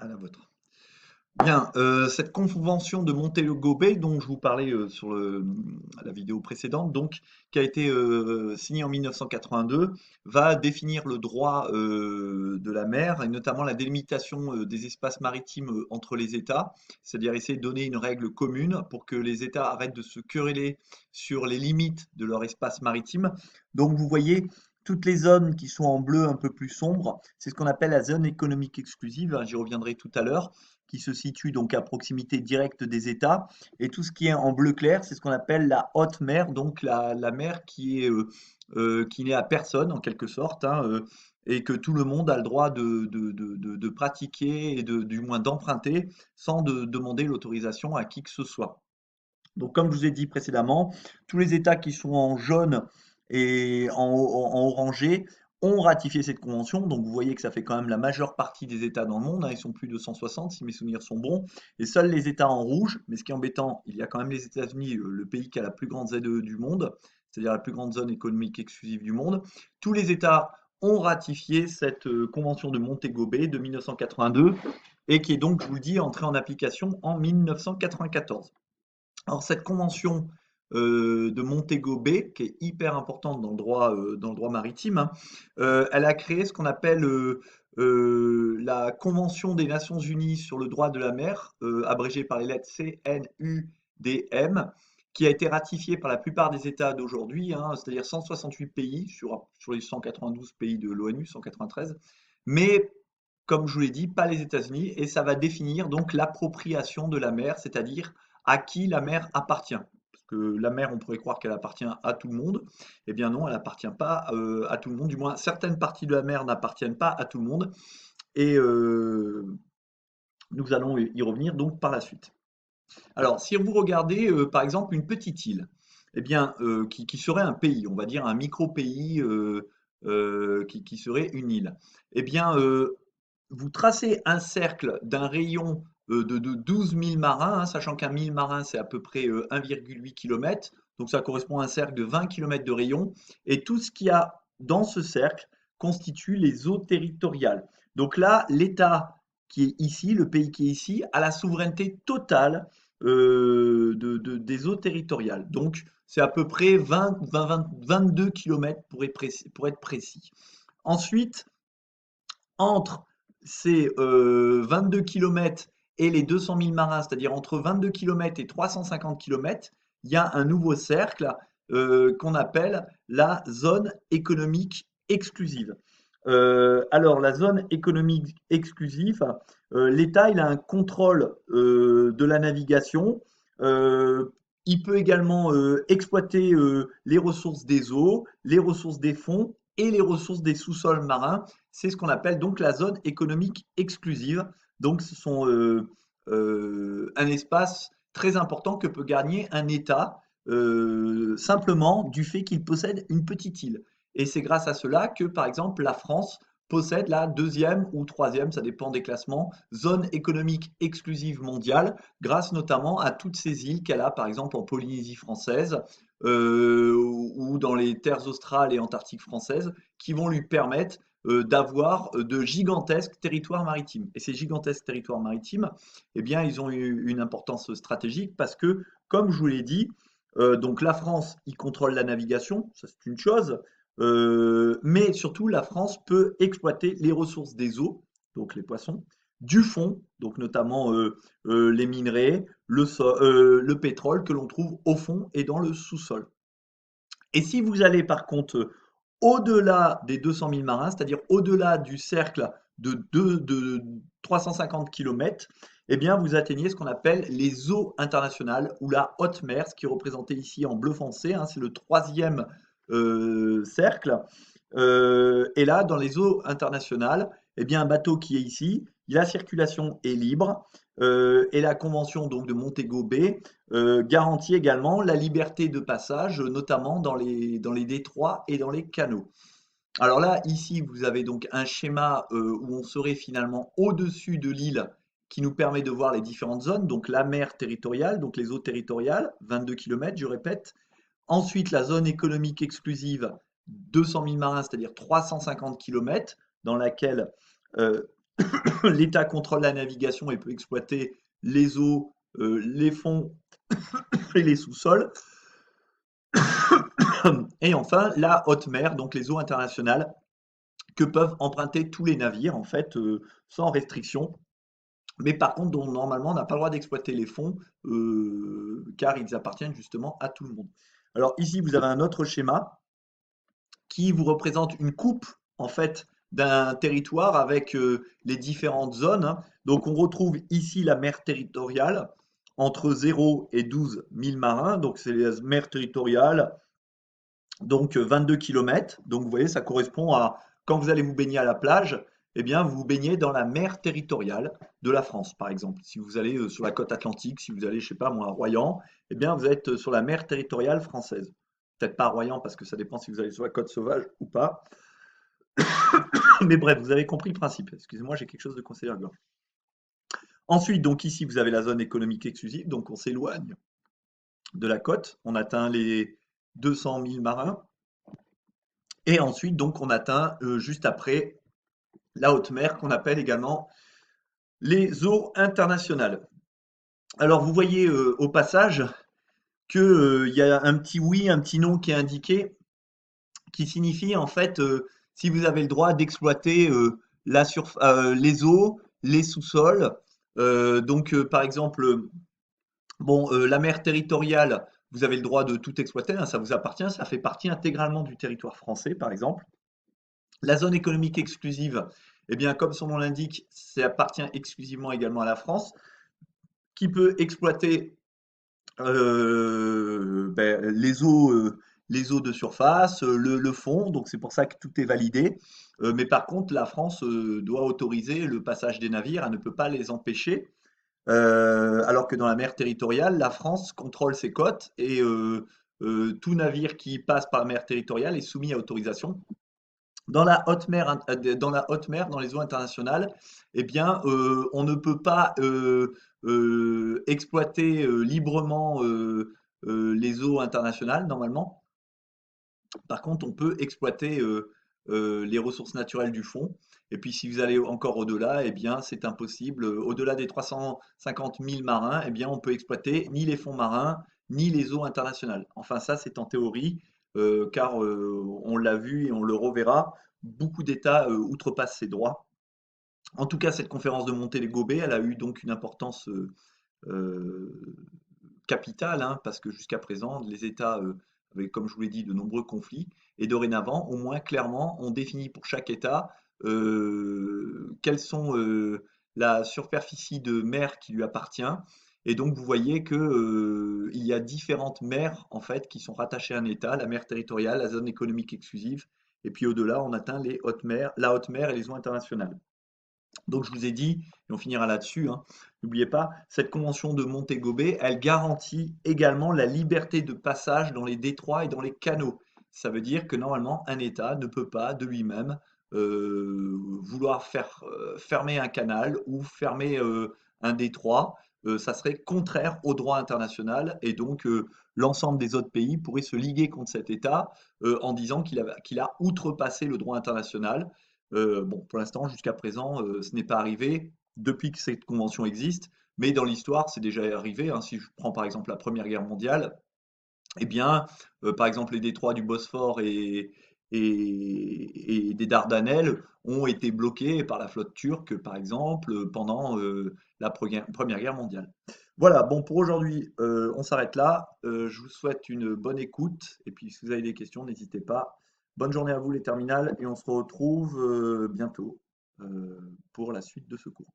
À la vôtre. Bien, cette convention de Montego Bay dont je vous parlais sur la vidéo précédente, donc, qui a été signée en 1982, va définir le droit de la mer et notamment la délimitation des espaces maritimes entre les États, c'est-à-dire essayer de donner une règle commune pour que les États arrêtent de se quereller sur les limites de leur espace maritime. Donc, vous voyez, toutes les zones qui sont en bleu un peu plus sombre, c'est ce qu'on appelle la zone économique exclusive, hein, j'y reviendrai tout à l'heure, qui se situe donc à proximité directe des États. Et tout ce qui est en bleu clair, c'est ce qu'on appelle la haute mer, donc la mer qui n'est à personne en quelque sorte, hein, et que tout le monde a le droit de pratiquer et du moins d'emprunter sans demander l'autorisation à qui que ce soit. Donc, comme je vous ai dit précédemment, tous les États qui sont en jaune et en orangé ont ratifié cette convention. Donc, vous voyez que ça fait quand même la majeure partie des États dans le monde, hein. Ils sont plus de 160, si mes souvenirs sont bons. Et seuls les États en rouge, mais ce qui est embêtant, il y a quand même les États-Unis, le pays qui a la plus grande ZEE du monde, c'est-à-dire la plus grande zone économique exclusive du monde. Tous les États ont ratifié cette convention de Montego Bay de 1982 et qui est donc, je vous le dis, entrée en application en 1994. Alors cette convention de Montego Bay, qui est hyper importante dans le droit maritime, hein, elle a créé ce qu'on appelle la Convention des Nations Unies sur le droit de la mer, abrégée par les lettres CNUDM, qui a été ratifiée par la plupart des États d'aujourd'hui, hein, c'est-à-dire 168 pays sur les 192 pays de l'ONU, 193, mais comme je vous l'ai dit, pas les États-Unis, et ça va définir donc l'appropriation de la mer, c'est-à-dire à qui la mer appartient. Parce que la mer, on pourrait croire qu'elle appartient à tout le monde. Eh bien non, elle n'appartient pas à tout le monde. Du moins, certaines parties de la mer n'appartiennent pas à tout le monde. Et nous allons y revenir donc par la suite. Alors, si vous regardez par exemple une petite île, eh bien, qui serait un pays, on va dire un micro-pays qui serait une île, eh bien, vous tracez un cercle d'un rayon de 12 000 marins, hein, sachant qu'un 1000 marins, c'est à peu près 1,8 km, donc ça correspond à un cercle de 20 km de rayon, et tout ce qu'il y a dans ce cercle constitue les eaux territoriales. Donc là, l'État qui est ici, le pays qui est ici, a la souveraineté totale des eaux territoriales. Donc, c'est à peu près 22 km pour être précis. Ensuite, entre ces 22 km et les 200 000 marins, c'est-à-dire entre 22 km et 350 km, il y a un nouveau cercle qu'on appelle la zone économique exclusive. Alors, la zone économique exclusive, l'État, il a un contrôle de la navigation. Euh, il peut également exploiter les ressources des eaux, les ressources des fonds et les ressources des sous-sols marins. C'est ce qu'on appelle donc la zone économique exclusive. Donc, ce sont un espace très important que peut gagner un État simplement du fait qu'il possède une petite île. Et c'est grâce à cela que, par exemple, la France possède la deuxième ou troisième, ça dépend des classements, zone économique exclusive mondiale, grâce notamment à toutes ces îles qu'elle a, par exemple, en Polynésie française ou dans les terres australes et antarctiques françaises, qui vont lui permettre d'avoir de gigantesques territoires maritimes. Et ces gigantesques territoires maritimes, eh bien, ils ont eu une importance stratégique parce que, comme je vous l'ai dit, donc la France, il contrôle la navigation, ça c'est une chose, mais surtout la France peut exploiter les ressources des eaux, donc les poissons, du fond, donc notamment les minerais, le pétrole que l'on trouve au fond et dans le sous-sol. Et si vous allez par contre au-delà des 200 000 marins, c'est-à-dire au-delà du cercle de 350 km, eh bien vous atteignez ce qu'on appelle les eaux internationales ou la haute mer, ce qui est représenté ici en bleu foncé, hein, c'est le troisième cercle. Et là, dans les eaux internationales, eh bien un bateau qui est ici, la circulation est libre. Et la convention donc de Montego Bay garantit également la liberté de passage, notamment dans les détroits et dans les canaux. Alors là, ici, vous avez donc un schéma où on serait finalement au-dessus de l'île qui nous permet de voir les différentes zones. Donc la mer territoriale, donc les eaux territoriales, 22 km, je répète. Ensuite, la zone économique exclusive, 200 000 marins, c'est-à-dire 350 km, dans laquelle euh, L'État contrôle la navigation et peut exploiter les eaux, les fonds et les sous-sols. Et enfin, la haute mer, donc les eaux internationales que peuvent emprunter tous les navires, en fait, sans restriction. Mais par contre, dont normalement on n'a pas le droit d'exploiter les fonds, car ils appartiennent justement à tout le monde. Alors ici, vous avez un autre schéma qui vous représente une coupe, en fait, d'un territoire avec les différentes zones, hein. Donc on retrouve ici la mer territoriale entre 0 et 12 000 marins. Donc c'est les mers territoriales, donc 22 km. Donc vous voyez, ça correspond à quand vous allez vous baigner à la plage, eh bien vous vous baignez dans la mer territoriale de la France, par exemple. Si vous allez sur la côte atlantique, si vous allez, je sais pas moi, à Royan, eh bien vous êtes sur la mer territoriale française. Peut-être pas à Royan parce que ça dépend si vous allez sur la côte sauvage ou pas. Mais bref, vous avez compris le principe. Excusez-moi, j'ai quelque chose de coincé à la gorge. Ensuite, donc ici, vous avez la zone économique exclusive. Donc on s'éloigne de la côte. On atteint les 200 000 marins. Et ensuite, donc, on atteint juste après la haute mer qu'on appelle également les eaux internationales. Alors, vous voyez au passage qu'il y a un petit oui, un petit non qui est indiqué, qui signifie en fait si vous avez le droit d'exploiter les eaux, les sous-sols. Donc, par exemple, bon, la mer territoriale, vous avez le droit de tout exploiter, hein, ça vous appartient, ça fait partie intégralement du territoire français, par exemple. La zone économique exclusive, eh bien, comme son nom l'indique, ça appartient exclusivement également à la France, qui peut exploiter les eaux de surface, le fond, donc c'est pour ça que tout est validé. Mais par contre, la France doit autoriser le passage des navires, elle ne peut pas les empêcher. Alors que dans la mer territoriale, la France contrôle ses côtes et tout navire qui passe par la mer territoriale est soumis à autorisation. Dans la haute mer, dans les eaux internationales, eh bien, on ne peut pas exploiter librement les eaux internationales normalement. Par contre, on peut exploiter les ressources naturelles du fond. Et puis, si vous allez encore au-delà, eh bien, c'est impossible. Au-delà des 350 000 marins, eh bien, on peut exploiter ni les fonds marins, ni les eaux internationales. Enfin, ça, c'est en théorie, car on l'a vu et on le reverra, beaucoup d'États outrepassent ces droits. En tout cas, cette conférence de Montego Bay, elle a eu donc une importance euh, capitale, hein, parce que jusqu'à présent, les États avaient, comme je vous l'ai dit, de nombreux conflits, et dorénavant, au moins clairement, on définit pour chaque État quelles sont la superficie de mer qui lui appartient. Et donc, vous voyez que il y a différentes mers en fait qui sont rattachées à un État, la mer territoriale, la zone économique exclusive, et puis au-delà, on atteint les hautes mers, la haute mer et les eaux internationales. Donc je vous ai dit, et on finira là-dessus, hein, n'oubliez pas, cette convention de Montego Bay, elle garantit également la liberté de passage dans les détroits et dans les canaux. Ça veut dire que normalement, un État ne peut pas de lui-même vouloir faire fermer un canal ou fermer un détroit. Ça serait contraire au droit international et donc l'ensemble des autres pays pourraient se liguer contre cet État en disant qu'il a outrepassé le droit international. Bon, pour l'instant, jusqu'à présent, ce n'est pas arrivé depuis que cette convention existe, mais dans l'histoire, c'est déjà arrivé, hein. Si je prends par exemple la Première Guerre mondiale, eh bien, par exemple, les détroits du Bosphore et des Dardanelles ont été bloqués par la flotte turque, par exemple, pendant la Première Guerre mondiale. Voilà, bon, pour aujourd'hui, on s'arrête là. Je vous souhaite une bonne écoute, et puis si vous avez des questions, n'hésitez pas. Bonne journée à vous les terminales, et on se retrouve bientôt pour la suite de ce cours.